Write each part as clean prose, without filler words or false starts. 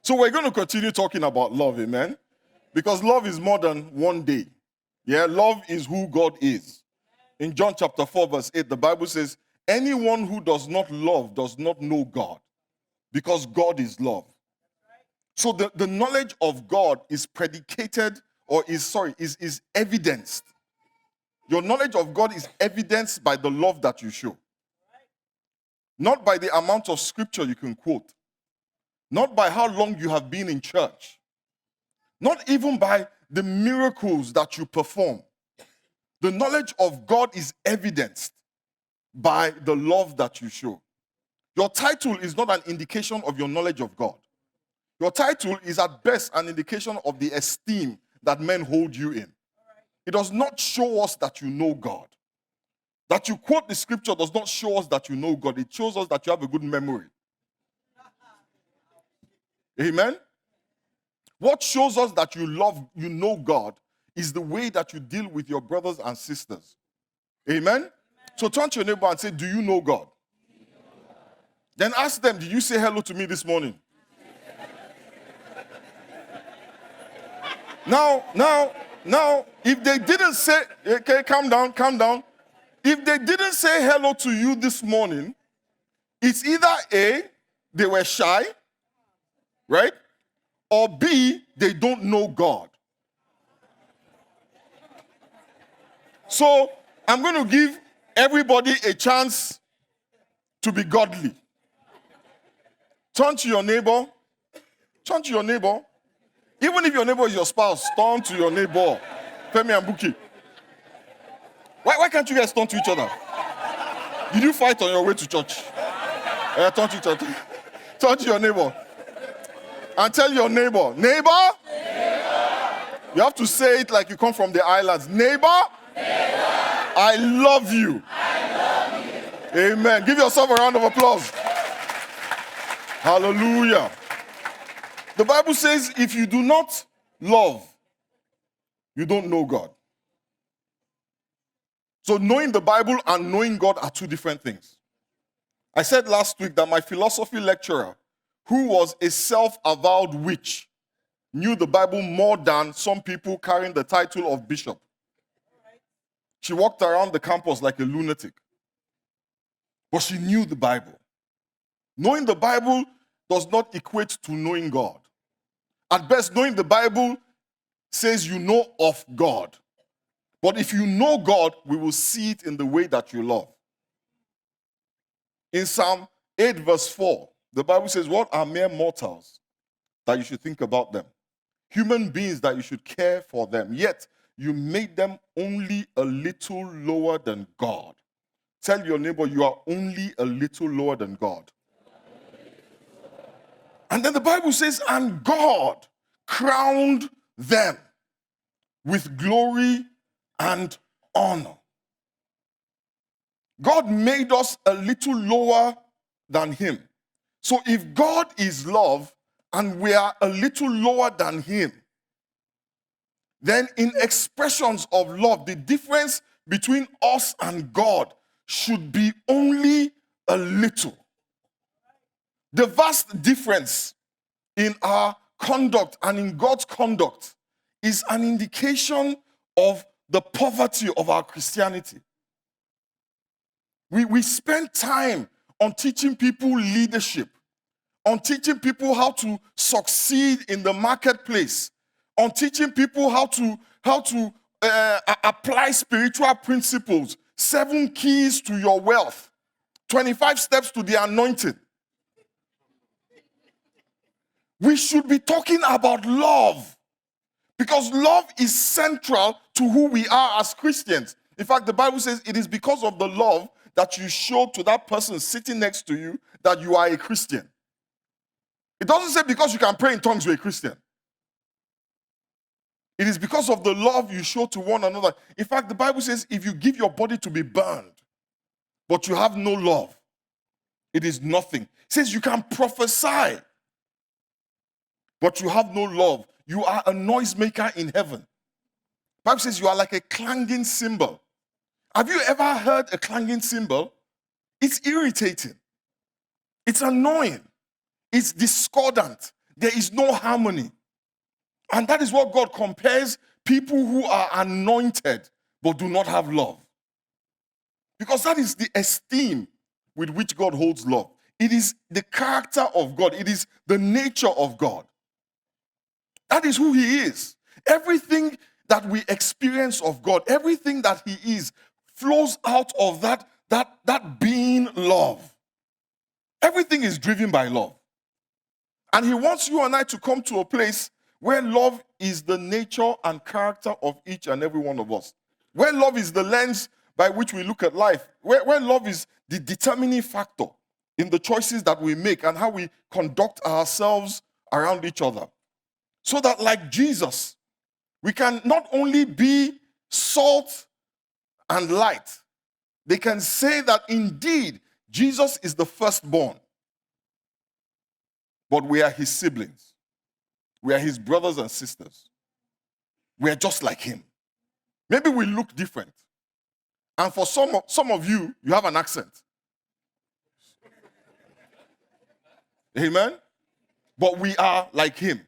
So we're going to continue talking about love, amen? Because love is more than one day. Yeah, love is who God is. In John chapter 4, verse 8, the Bible says, anyone who does not love does not know God, because God is love. So the knowledge of God is predicated, or is evidenced. Your knowledge of God is evidenced by the love that you show. Not by the amount of scripture you can quote. Not by how long you have been in church. Not even by the miracles that you perform. The knowledge of God is evidenced by the love that you show. Your title is not an indication of your knowledge of God. Your title is at best an indication of the esteem that men hold you in. It does not show us that you know God. That you quote the scripture does not show us that you know God. It shows us that you have a good memory. Amen? What shows us that you know God is the way that you deal with your brothers and sisters. Amen? So turn to your neighbor and say, do you know God? Then ask them, did you say hello to me this morning? Now, if they didn't say, okay, calm down. If they didn't say hello to you this morning, it's either A, they were shy, right? Or B, they don't know God. So I'm going to give everybody a chance to be godly. Turn to your neighbor. Turn to your neighbor. Even if your neighbor is your spouse, turn to your neighbor. Femi and Buki. Why can't you guys turn to each other? Did you fight on your way to church? Turn to each other. Turn to your neighbor. And tell your neighbor, neighbor? You have to say it like you come from the islands. Neighbor? I love you. Amen. Give yourself a round of applause. Hallelujah. The Bible says if you do not love, you don't know God. So knowing the Bible and knowing God are two different things. I said last week that my philosophy lecturer, who was a self-avowed witch, knew the Bible more than some people carrying the title of bishop. She walked around the campus like a lunatic. But she knew the Bible. Knowing the Bible does not equate to knowing God. At best, knowing the Bible says you know of God. But if you know God, we will see it in the way that you love. In Psalm 8 verse 4, the Bible says, what are mere mortals that you should think about them? Human beings that you should care for them. Yet, you made them only a little lower than God. Tell your neighbor, you are only a little lower than God. And then the Bible says, and God crowned them with glory and honor. God made us a little lower than him. So if God is love and we are a little lower than him, then in expressions of love, the difference between us and God should be only a little. The vast difference in our conduct and in God's conduct is an indication of the poverty of our Christianity. We spend time on teaching people leadership, on teaching people how to succeed in the marketplace, on teaching people how to apply spiritual principles, 7 keys to your wealth, 25 steps to the anointing. We should be talking about love because love is central to who we are as Christians. In fact, the Bible says it is because of the love that you show to that person sitting next to you that you are a Christian. It doesn't say because you can pray in tongues you're a Christian. It is because of the love you show to one another. In fact, the Bible says if you give your body to be burned, but you have no love, it is nothing. It says you can prophesy, but you have no love. You are a noisemaker in heaven. The Bible says you are like a clanging cymbal. Have you ever heard a clanging cymbal? It's irritating. It's annoying. It's discordant. there is no harmony. And that is what God compares people who are anointed but do not have love. Because that is the esteem with which God holds love. It is the character of God. It is the nature of God. That is who he is. Everything that we experience of God, everything that he is, flows out of that being love. Everything is driven by love. And he wants you and I to come to a place where love is the nature and character of each and every one of us. Where love is the lens by which we look at life. Where love is the determining factor in the choices that we make and how we conduct ourselves around each other. So that, like Jesus, we can not only be salt and light, they can say that indeed Jesus is the firstborn, but we are his siblings. We are his brothers and sisters. We are just like him. Maybe we look different. And for some of you, you have an accent. Amen? But we are like him.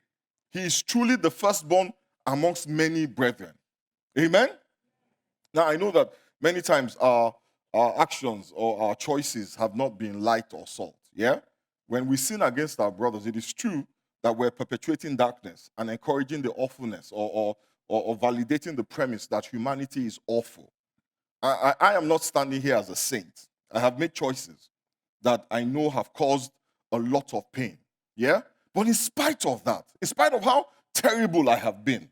He is truly the firstborn amongst many brethren. Amen? Now, I know that many times our actions or our choices have not been light or salt. Yeah? When we sin against our brothers, it is true that we're perpetuating darkness and encouraging the awfulness or validating the premise that humanity is awful. I am not standing here as a saint. I have made choices that I know have caused a lot of pain. Yeah? But in spite of that, in spite of how terrible I have been,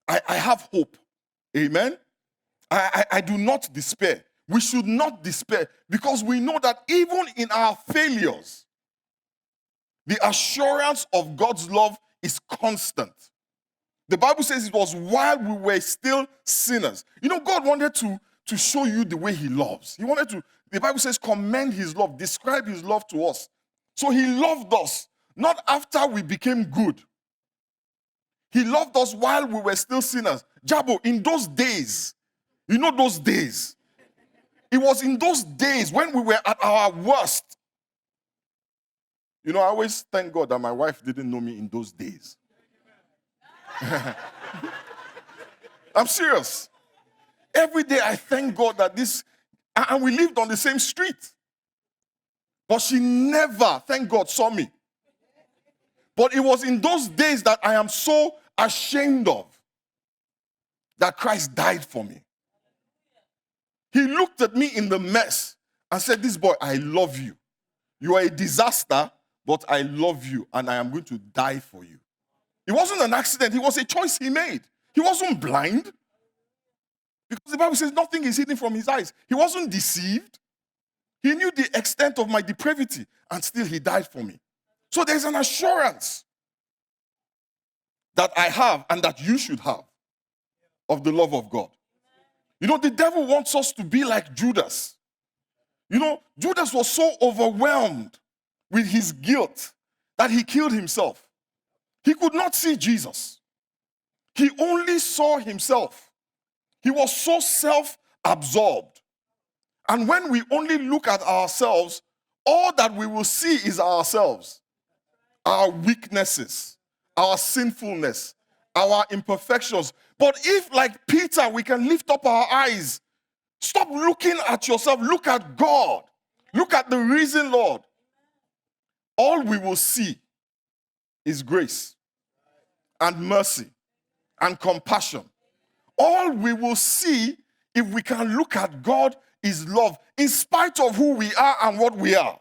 I have hope. Amen? I do not despair. We should not despair because we know that even in our failures, the assurance of God's love is constant. The Bible says it was while we were still sinners. You know, God wanted to show you the way he loves. He wanted to, the Bible says, commend his love, describe his love to us. So he loved us, not after we became good. He loved us while we were still sinners. Jabo, in those days, you know those days. It was in those days when we were at our worst. You know, I always thank God that my wife didn't know me in those days. I'm serious. Every day I thank God that and we lived on the same street. But she never, thank God, saw me. But it was in those days that I am so ashamed of that Christ died for me. He looked at me in the mess and said, this boy, I love you. You are a disaster, but I love you and I am going to die for you. It wasn't an accident. It was a choice he made. He wasn't blind. Because the Bible says nothing is hidden from his eyes. He wasn't deceived. He knew the extent of my depravity and still he died for me. So there's an assurance that I have and that you should have of the love of God. You know, the devil wants us to be like Judas. You know, Judas was so overwhelmed with his guilt that he killed himself. He could not see Jesus. He only saw himself. He was so self-absorbed. And when we only look at ourselves, all that we will see is ourselves, our weaknesses, our sinfulness, our imperfections. But if, like Peter, we can lift up our eyes, stop looking at yourself, look at God, look at the risen Lord, all we will see is grace and mercy and compassion. All we will see, if we can look at God, is love, in spite of who we are and what we are.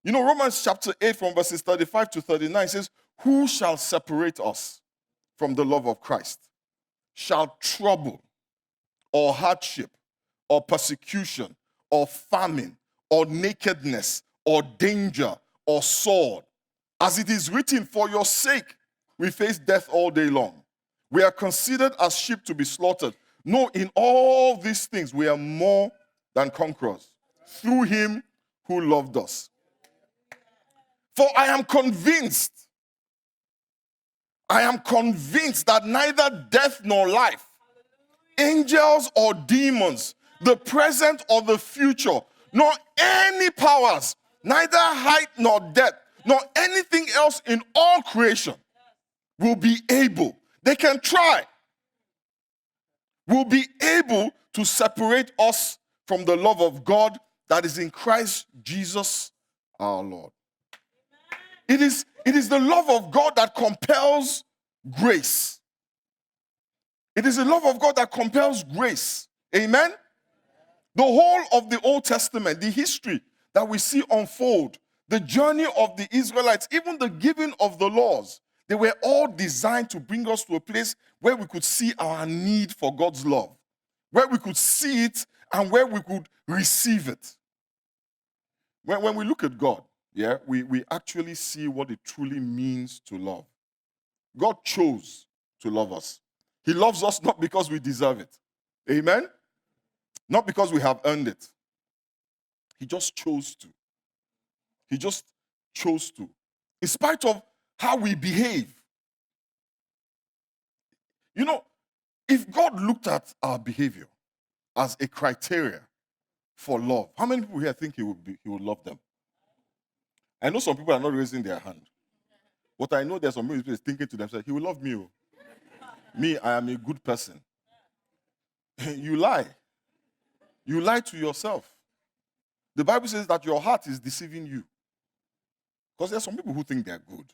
You know, Romans chapter 8 from verses 35 to 39 says, who shall separate us from the love of Christ? Shall trouble or hardship or persecution or famine or nakedness or danger or sword? As it is written, for your sake we face death all day long. We are considered as sheep to be slaughtered. No, in all these things we are more than conquerors through him who loved us. For I am convinced that neither death nor life, angels or demons, the present or the future, nor any powers, neither height nor depth, nor anything else in all creation will be able. They can try. Will be able to separate us from the love of God that is in Christ Jesus our Lord. It is the love of God that compels grace. It is the love of God that compels grace. Amen? The whole of the Old Testament, the history that we see unfold, the journey of the Israelites, even the giving of the laws, they were all designed to bring us to a place where we could see our need for God's love, where we could see it and where we could receive it. When we look at God, we actually see what it truly means to love. God chose to love us. He loves us not because we deserve it. Amen? Not because we have earned it. He just chose to. He just chose to. In spite of how we behave. You know, if God looked at our behavior as a criteria for love, how many people here think he would love them? I know some people are not raising their hand. But I know there's some people thinking to themselves, he will love me. Oh. Me, I am a good person. You lie. You lie to yourself. The Bible says that your heart is deceiving you. Because there are some people who think they're good.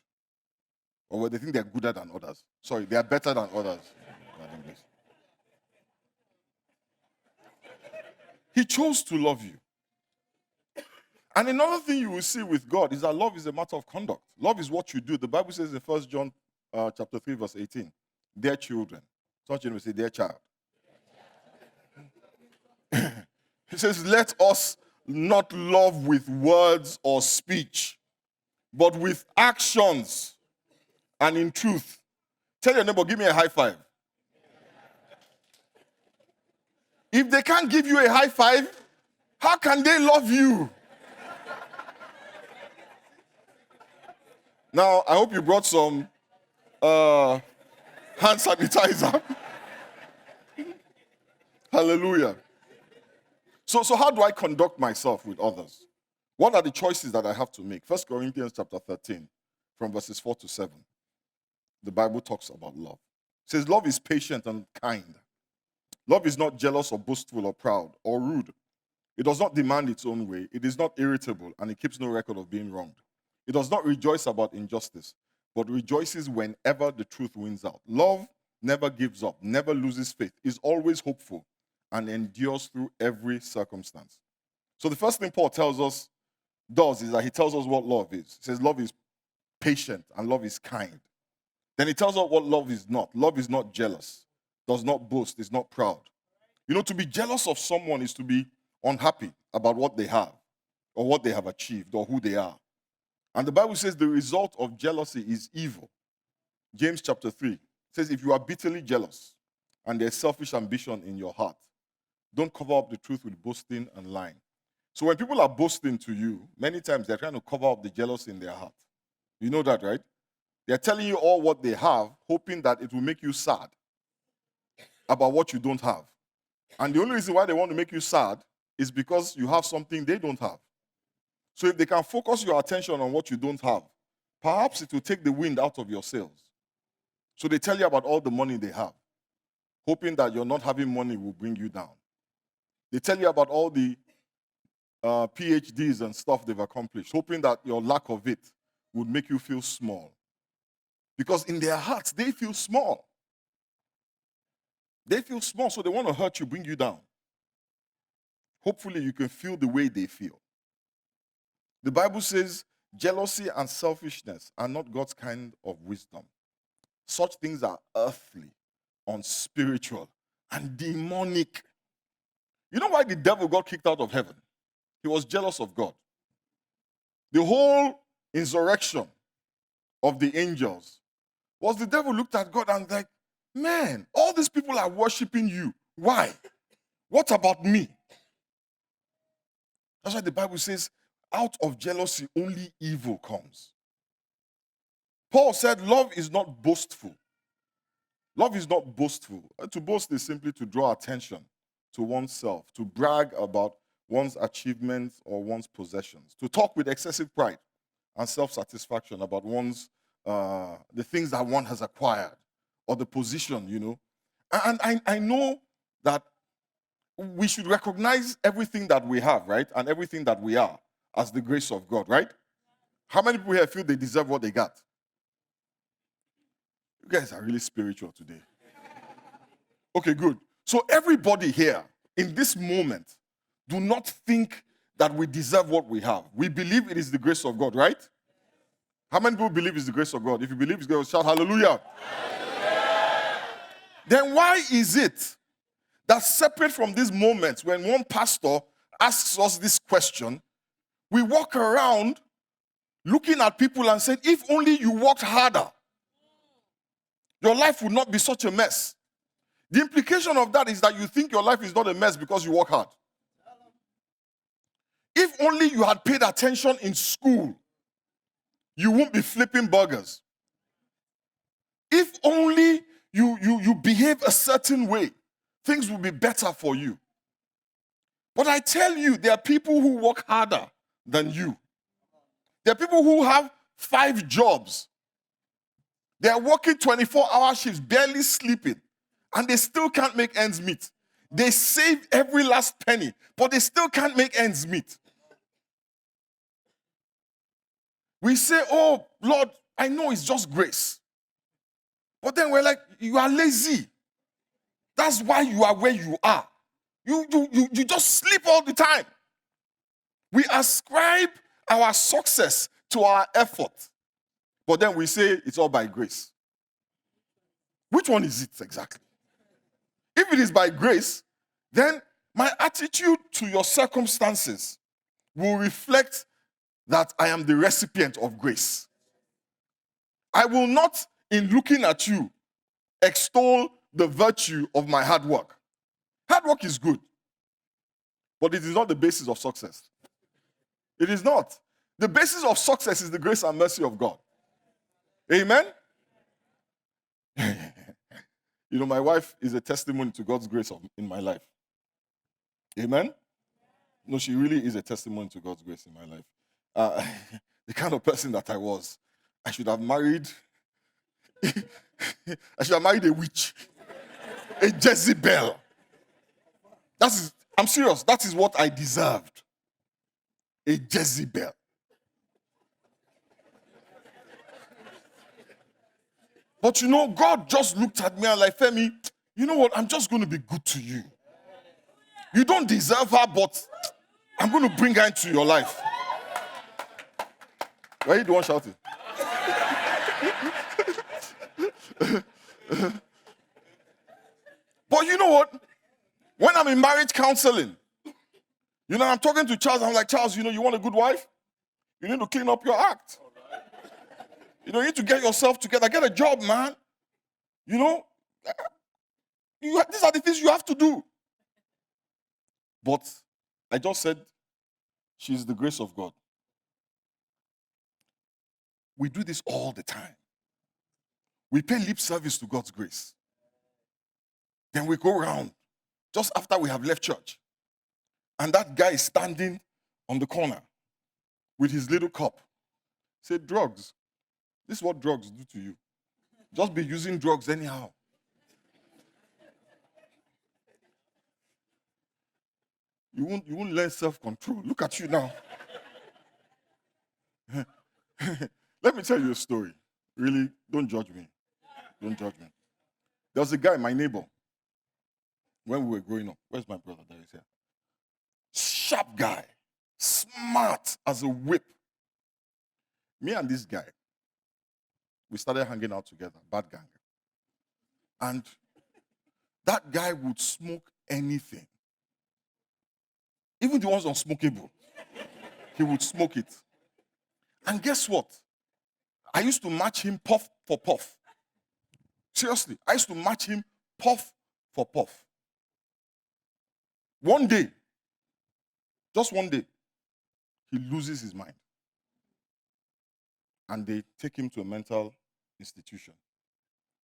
Or they think they're gooder than others. Sorry, they are better than others. He chose to love you. And another thing you will see with God is that love is a matter of conduct. Love is what you do. The Bible says in 1 John chapter 3, verse 18, dear children. Some children will say, dear child. He says, let us not love with words or speech, but with actions and in truth. Tell your neighbor, give me a high five. If they can't give you a high five, how can they love you? Now, I hope you brought some hand sanitizer. Hallelujah. So how do I conduct myself with others? What are the choices that I have to make? 1 Corinthians chapter 13, from verses 4 to 7. The Bible talks about love. It says, love is patient and kind. Love is not jealous or boastful or proud or rude. It does not demand its own way. It is not irritable, and it keeps no record of being wronged. It does not rejoice about injustice, but rejoices whenever the truth wins out. Love never gives up, never loses faith, is always hopeful, and endures through every circumstance. So the first thing Paul does is that he tells us what love is. He says love is patient and love is kind. Then he tells us what love is not. Love is not jealous, does not boast, is not proud. You know, to be jealous of someone is to be unhappy about what they have or what they have achieved or who they are. And the Bible says the result of jealousy is evil. James chapter 3 says if you are bitterly jealous and there's selfish ambition in your heart, don't cover up the truth with boasting and lying. So when people are boasting to you, many times they're trying to cover up the jealousy in their heart. You know that, right? They're telling you all what they have, hoping that it will make you sad about what you don't have. And the only reason why they want to make you sad is because you have something they don't have. So if they can focus your attention on what you don't have, perhaps it will take the wind out of your sails. So they tell you about all the money they have, hoping that your not having money will bring you down. They tell you about all the PhDs and stuff they've accomplished, hoping that your lack of it would make you feel small. Because in their hearts, they feel small. They feel small, so they want to hurt you, bring you down. Hopefully, you can feel the way they feel. The Bible says jealousy and selfishness are not God's kind of wisdom. Such things are earthly, unspiritual, and demonic. You know why the devil got kicked out of heaven? He was jealous of God. The whole insurrection of the angels was the devil looked at God and like, man, all these people are worshiping you. Why? What about me? That's why the Bible says, out of jealousy, only evil comes. Paul said, love is not boastful. Love is not boastful. To boast is simply to draw attention to oneself, to brag about one's achievements or one's possessions, to talk with excessive pride. and self-satisfaction about the things that one has acquired or the position, And I know that we should recognize everything that we have, right? And everything that we are as the grace of God, right? How many people here feel they deserve what they got? You guys are really spiritual today. Okay, good. So everybody here in this moment, do not think that we deserve what we have. We believe it is the grace of God, right? How many people believe it's the grace of God? If you believe it's God, shout hallelujah. Hallelujah. Then why is it that separate from these moments when one pastor asks us this question, we walk around looking at people and saying, if only you worked harder, your life would not be such a mess. The implication of that is that you think your life is not a mess because you work hard. If only you had paid attention in school, you won't be flipping burgers. If only you behave a certain way, things will be better for you. But I tell you, there are people who work harder than you. There are people who have 5 jobs. They are working 24-hour shifts, barely sleeping, and they still can't make ends meet. They save every last penny, but they still can't make ends meet. We say, oh, Lord, I know it's just grace. But then we're like, you are lazy. That's why you are where you are. You just sleep all the time. We ascribe our success to our effort. But then we say it's all by grace. Which one is it exactly? If it is by grace, then my attitude to your circumstances will reflect that I am the recipient of grace. I will not, in looking at you, extol the virtue of my hard work. Hard work is good, but it is not the basis of success. It is not. The basis of success is the grace and mercy of God. Amen? My wife is a testimony to God's grace in my life. Amen? No, she really is a testimony to God's grace in my life. The kind of person that I was, I should have married a witch, a Jezebel. I'm serious, that is what I deserved. A Jezebel. But God just looked at me and like, Femi, you know what? I'm just going to be good to you. You don't deserve her, but I'm going to bring her into your life. Why are you the one shouting? But you know what? When I'm in marriage counseling, I'm talking to Charles, I'm like, Charles, you want a good wife? You need to clean up your act. You need to get yourself together. Get a job, man. These are the things you have to do. But I just said, she's the grace of God. We do this all the time. We pay lip service to God's grace. Then we go around just after we have left church. And that guy is standing on the corner with his little cup. Say, drugs. This is what drugs do to you. Just be using drugs anyhow. You won't learn self-control. Look at you now. Let me tell you a story. Really, don't judge me. Don't judge me. There was a guy, my neighbor, when we were growing up. Where's my brother? There he is here. Sharp guy. Smart as a whip. Me and this guy, we started hanging out together, bad gang. And that guy would smoke anything. Even the ones unsmokable. He would smoke it. And guess what? I used to match him puff for puff. Seriously, I used to match him puff for puff. One day, just one day, he loses his mind. And they take him to a mental institution.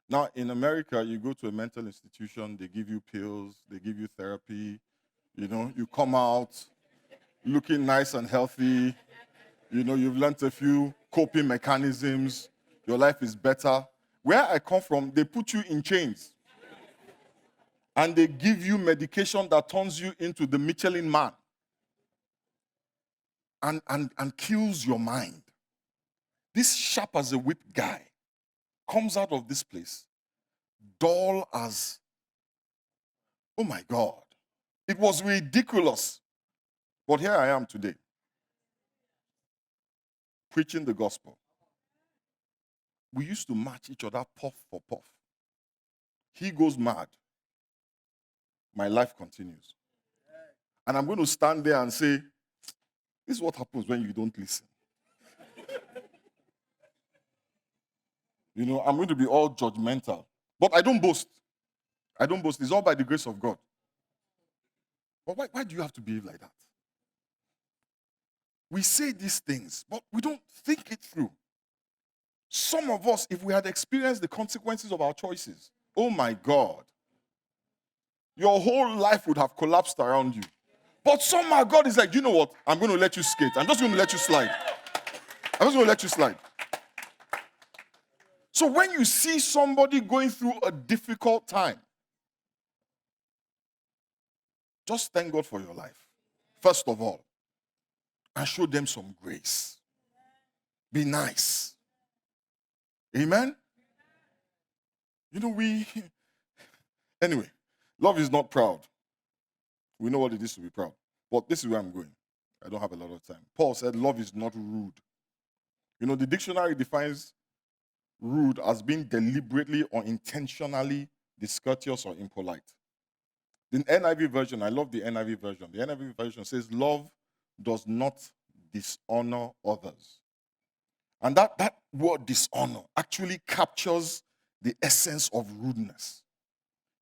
Now, in America, you go to a mental institution, they give you pills, they give you therapy, you come out looking nice and healthy, you've learned a few coping mechanisms. Your life is better. Where I come from, they put you in chains. And they give you medication that turns you into the Michelin man and kills your mind. This sharp as a whip guy comes out of this place, dull as, oh my God. It was ridiculous. But here I am today, preaching the gospel. We used to match each other puff for puff. He goes mad. My life continues. And I'm going to stand there and say, this is what happens when you don't listen. You know, I'm going to be all judgmental. But I don't boast. I don't boast. It's all by the grace of God. But why do you have to behave like that? We say these things, but we don't think it through. Some of us, if we had experienced the consequences of our choices, oh my God, your whole life would have collapsed around you. But somehow God is like, you know what? I'm going to let you skate. I'm just going to let you slide. I'm just going to let you slide. So when you see somebody going through a difficult time, just thank God for your life, first of all, and show them some grace. Be nice. Amen? You know, anyway, love is not proud. We know what it is to be proud. But this is where I'm going. I don't have a lot of time. Paul said love is not rude. You know, the dictionary defines rude as being deliberately or intentionally discourteous or impolite. The NIV version, I love the NIV version. The NIV version says love does not dishonor others. And that word dishonor actually captures the essence of rudeness.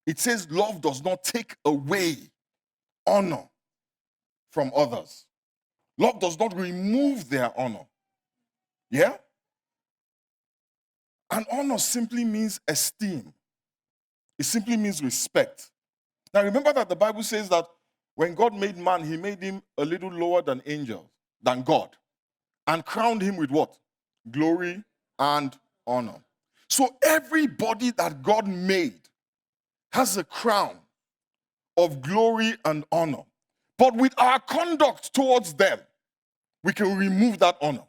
It says love does not take away honor from others. Love does not remove their honor. Yeah? And honor simply means esteem. It simply means respect. Now remember that the Bible says that when God made man, he made him a little lower than angels, than God, and crowned him with what? Glory and honor. So everybody that God made has a crown of glory and honor. But with our conduct towards them, we can remove that honor.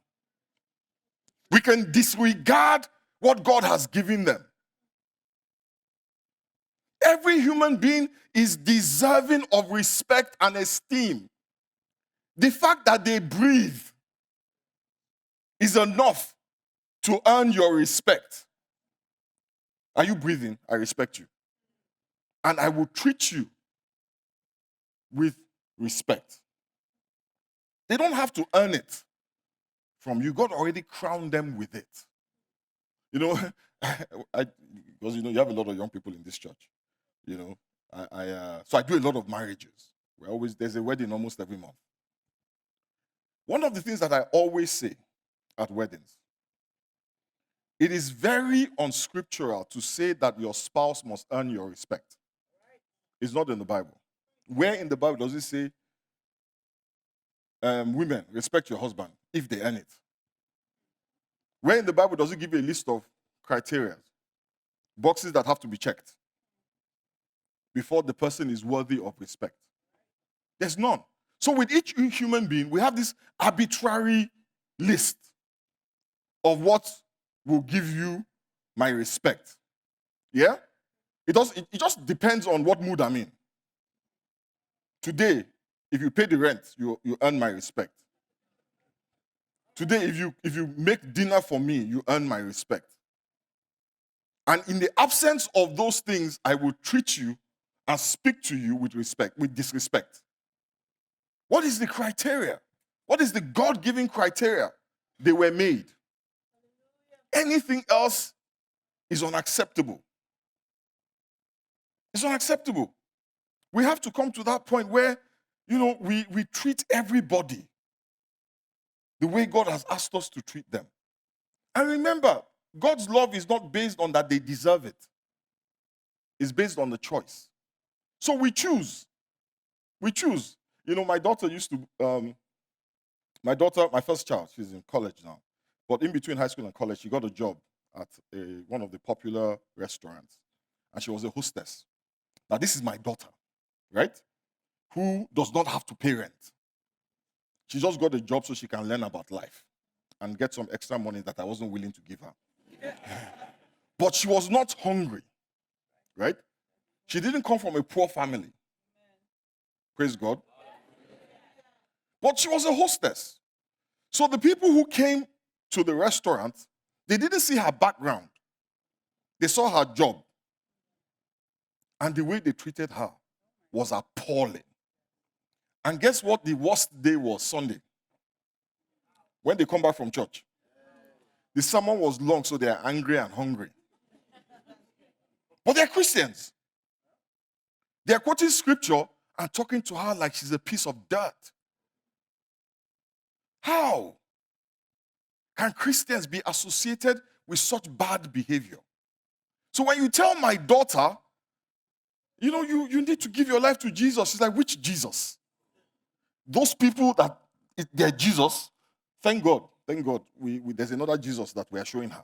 We can disregard what God has given them. Every human being is deserving of respect and esteem. The fact that they breathe is enough to earn your respect. Are you breathing? I respect you. And I will treat you with respect. They don't have to earn it from you. God already crowned them with it. You know, because you know you have a lot of young people in this church. You know, so I do a lot of marriages. There's a wedding almost every month. One of the things that I always say at weddings, it is very unscriptural to say that your spouse must earn your respect. It's not in the Bible. Where in the Bible does it say, women, respect your husband if they earn it? Where in the Bible does it give you a list of criteria, boxes that have to be checked before the person is worthy of respect? There's none. So with each human being, we have this arbitrary list of what will give you my respect. Yeah? It just depends on what mood I'm in. Today, if you pay the rent, you earn my respect. Today, if you make dinner for me, you earn my respect. And in the absence of those things, I will treat you and speak to you with respect, with disrespect. What is the criteria? What is the God-given criteria? They were made. Anything else is unacceptable. It's unacceptable. We have to come to that point where, you know, we treat everybody the way God has asked us to treat them. And remember, God's love is not based on that they deserve it. It's based on the choice. So we choose. We choose. You know, my daughter used to, my first child, she's in college now. But in between high school and college, she got a job at one of the popular restaurants. And she was a hostess. Now, this is my daughter, right? Who does not have to pay rent. She just got a job so she can learn about life and get some extra money that I wasn't willing to give her. But she was not hungry, right? She didn't come from a poor family. Praise God. But she was a hostess. So the people who came to the restaurant, they didn't see her background. They saw her job. And the way they treated her was appalling. And guess what the worst day was? Sunday. When they come back from church. The sermon was long, so they are angry and hungry. But they're Christians. They're quoting scripture and talking to her like she's a piece of dirt. How can Christians be associated with such bad behavior? So when you tell my daughter, you need to give your life to Jesus, she's like, which Jesus? Those people that they're Jesus, thank God. There's another Jesus that we are showing her.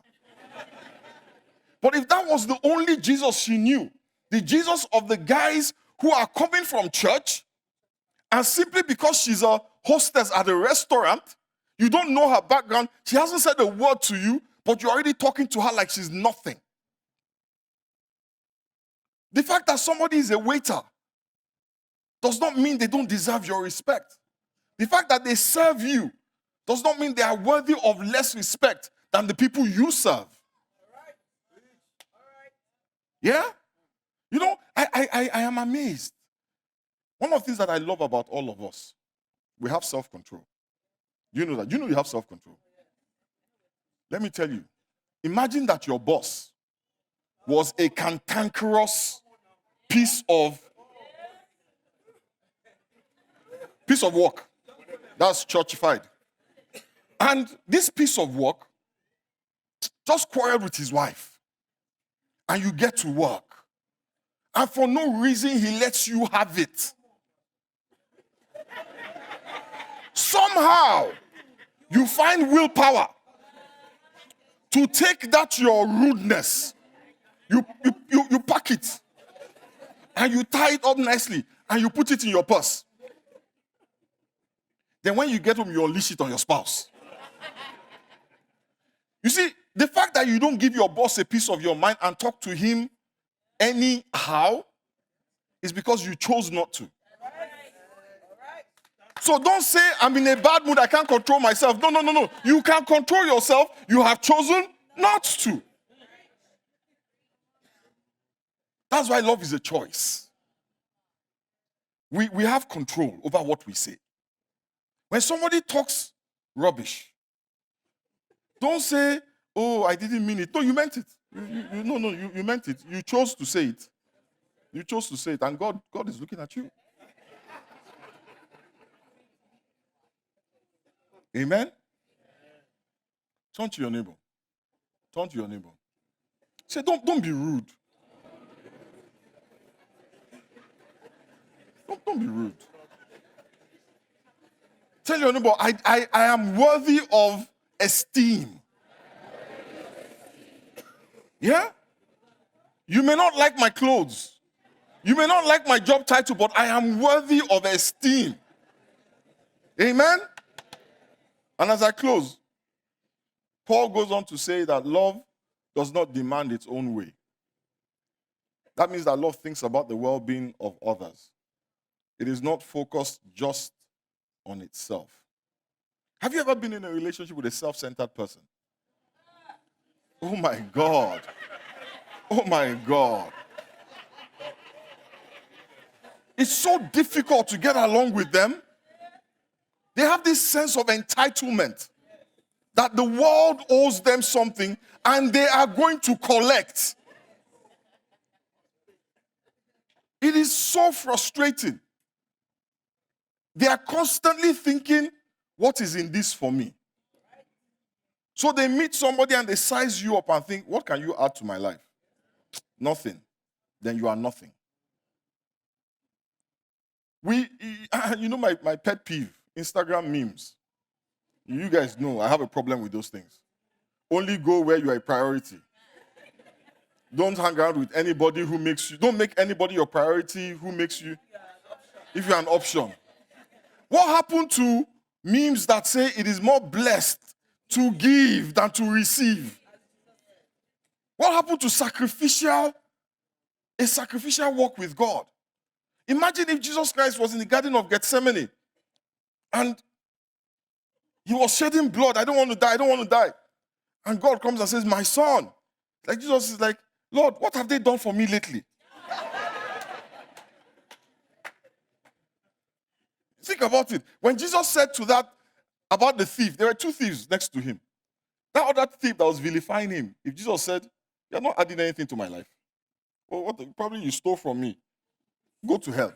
But if that was the only Jesus she knew, the Jesus of the guys who are coming from church, and simply because she's a hostess at a restaurant, you don't know her background, she hasn't said a word to you, but you're already talking to her like she's nothing. The fact that somebody is a waiter does not mean they don't deserve your respect. The fact that they serve you does not mean they are worthy of less respect than the people you serve. Yeah? I am amazed. One of the things that I love about all of us, we have self-control. You know that? You know you have self-control. Let me tell you. Imagine that your boss was a cantankerous piece of work. That's churchified. And this piece of work just quarreled with his wife. And you get to work. And for no reason, he lets you have it. Somehow, you find willpower to take that your rudeness, you pack it, and you tie it up nicely, and you put it in your purse. Then when you get home, you unleash it on your spouse. You see, the fact that you don't give your boss a piece of your mind and talk to him anyhow is because you chose not to. So don't say, I'm in a bad mood, I can't control myself. No. You can control yourself. You have chosen not to. That's why love is a choice. We have control over what we say. When somebody talks rubbish, don't say, oh, I didn't mean it. No, you meant it. You meant it. You chose to say it. You chose to say it, and God is looking at you. Amen? Turn to your neighbor. Turn to your neighbor. Say, don't be rude. Don't be rude. Tell your neighbor, I am worthy of esteem. Yeah? You may not like my clothes. You may not like my job title, but I am worthy of esteem. Amen? And as I close, Paul goes on to say that love does not demand its own way. That means that love thinks about the well-being of others. It is not focused just on itself. Have you ever been in a relationship with a self-centered person? Oh my God. Oh my God. It's so difficult to get along with them. They have this sense of entitlement that the world owes them something and they are going to collect. It is so frustrating. They are constantly thinking, what is in this for me? So they meet somebody and they size you up and think, what can you add to my life? Nothing. Then you are nothing. My pet peeve, Instagram memes. You guys know I have a problem with those things. Only go where you are a priority. Don't hang around with anybody who makes you. Don't make anybody your priority who makes you. If you're an option. What happened to memes that say it is more blessed to give than to receive? What happened to a sacrificial walk with God? Imagine if Jesus Christ was in the Garden of Gethsemane and he was shedding blood. I don't want to die. I don't want to die. And God comes and says, my son. Like Jesus is like, Lord, what have they done for me lately? Think about it. When Jesus said to that about the thief, there were two thieves next to him. That other thief that was vilifying him, if Jesus said, you're not adding anything to my life. Well, probably you stole from me. Go to hell.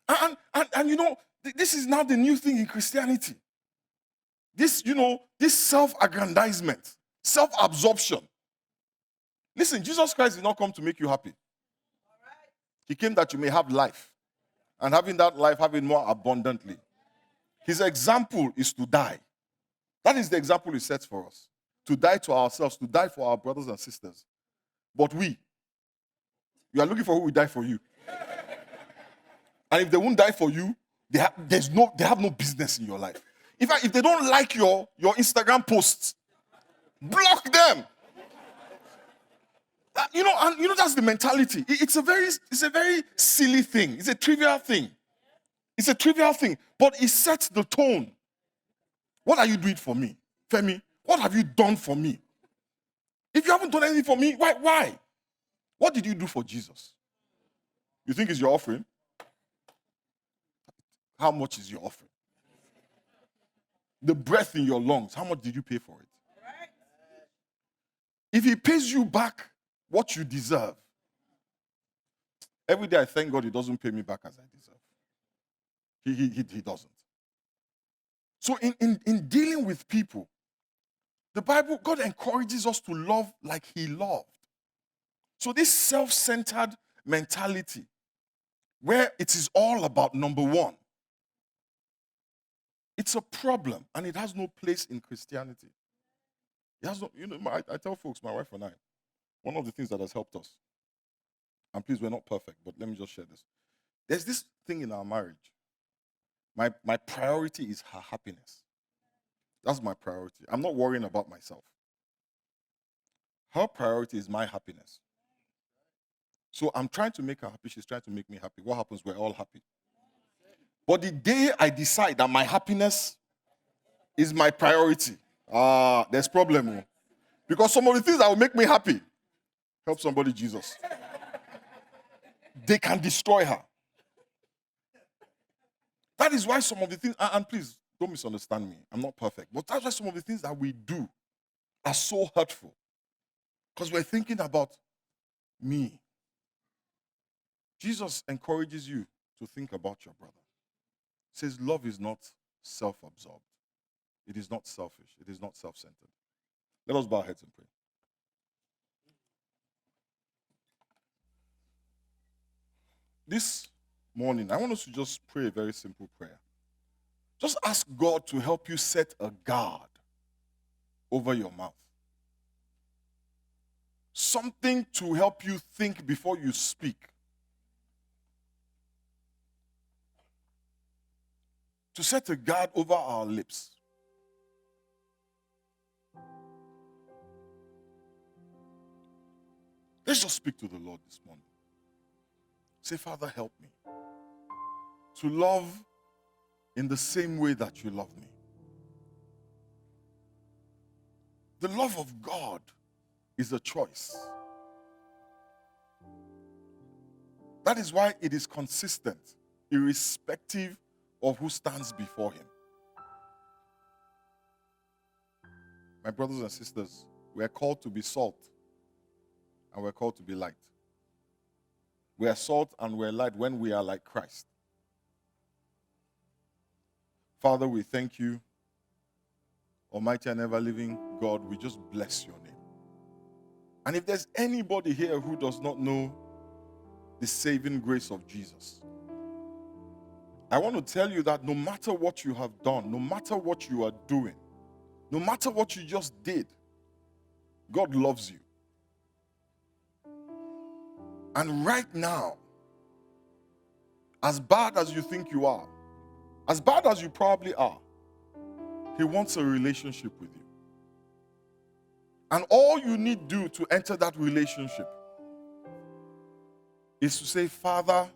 And you know, this is now the new thing in Christianity. This self-aggrandizement, self-absorption. Listen, Jesus Christ did not come to make you happy. He came that you may have life. And having that life, having more abundantly. His example is to die. That is the example he sets for us. To die to ourselves, to die for our brothers and sisters. But you are looking for who will die for you. And if they won't die for you, they have no business in your life. In fact, if they don't like your Instagram posts, block them. That's the mentality. It's a very silly thing. It's a trivial thing. It's a trivial thing, but it sets the tone. What are you doing for me, Femi? What have you done for me? If you haven't done anything for me, why? What did you do for Jesus? You think it's your offering? How much is your offering? The breath in your lungs, how much did you pay for it? If he pays you back what you deserve, every day I thank God he doesn't pay me back as I deserve. He doesn't. So in dealing with people, the Bible, God encourages us to love like he loved. So this self-centered mentality, where it is all about number one, it's a problem and it has no place in Christianity. It has no, I tell folks, my wife and I, one of the things that has helped us, and please, we're not perfect, but let me just share this. There's this thing in our marriage. My priority is her happiness. That's my priority. I'm not worrying about myself. Her priority is my happiness. So I'm trying to make her happy. She's trying to make me happy. What happens? We're all happy. But the day I decide that my happiness is my priority, there's problem. Because some of the things that will make me happy, help somebody, Jesus, they can destroy her. That is why some of the things, and please, don't misunderstand me. I'm not perfect. But that's why some of the things that we do are so hurtful. Because we're thinking about me. Jesus encourages you to think about your brother. He says love is not self-absorbed. It is not selfish. It is not self-centered. Let us bow our heads and pray. This morning, I want us to just pray a very simple prayer. Just ask God to help you set a guard over your mouth. Something to help you think before you speak. To set a guard over our lips. Let's just speak to the Lord this morning. Say, Father, help me to love in the same way that you love me. The love of God is a choice. That is why it is consistent, irrespective of who stands before him. My brothers and sisters, we are called to be salt and we're called to be light. We are salt and we're light when we are like Christ. Father, we thank you. Almighty and ever-living God, we just bless your name. And if there's anybody here who does not know the saving grace of Jesus, I want to tell you that no matter what you have done, no matter what you are doing, No matter what you just did, God loves you. And right now, as bad as you think you are, as bad as you probably are, He wants a relationship with you. And all you need to do to enter that relationship is to say, Father,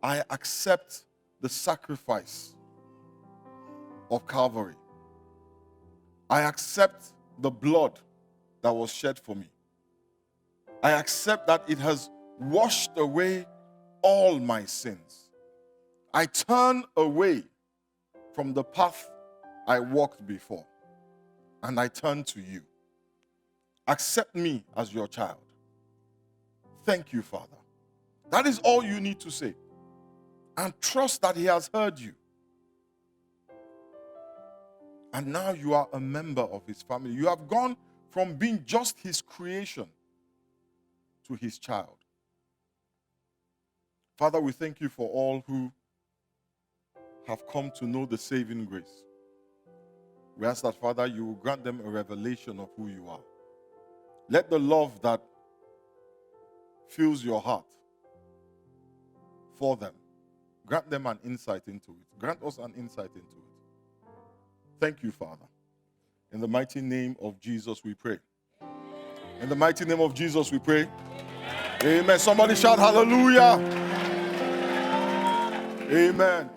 I accept the sacrifice of Calvary. I accept the blood that was shed for me. I accept that it has washed away all my sins. I turn away from the path I walked before, and I turn to you. Accept me as your child. Thank you, Father. That is all you need to say. And trust that He has heard you. And now you are a member of His family. You have gone from being just His creation to His child. Father, we thank you for all who have come to know the saving grace. We ask that, Father, you will grant them a revelation of who you are. Let the love that fills your heart for them, grant them an insight into it. Grant us an insight into it. Thank you, Father. In the mighty name of Jesus we pray. In the mighty name of Jesus we pray. Amen. Somebody shout hallelujah. Amen.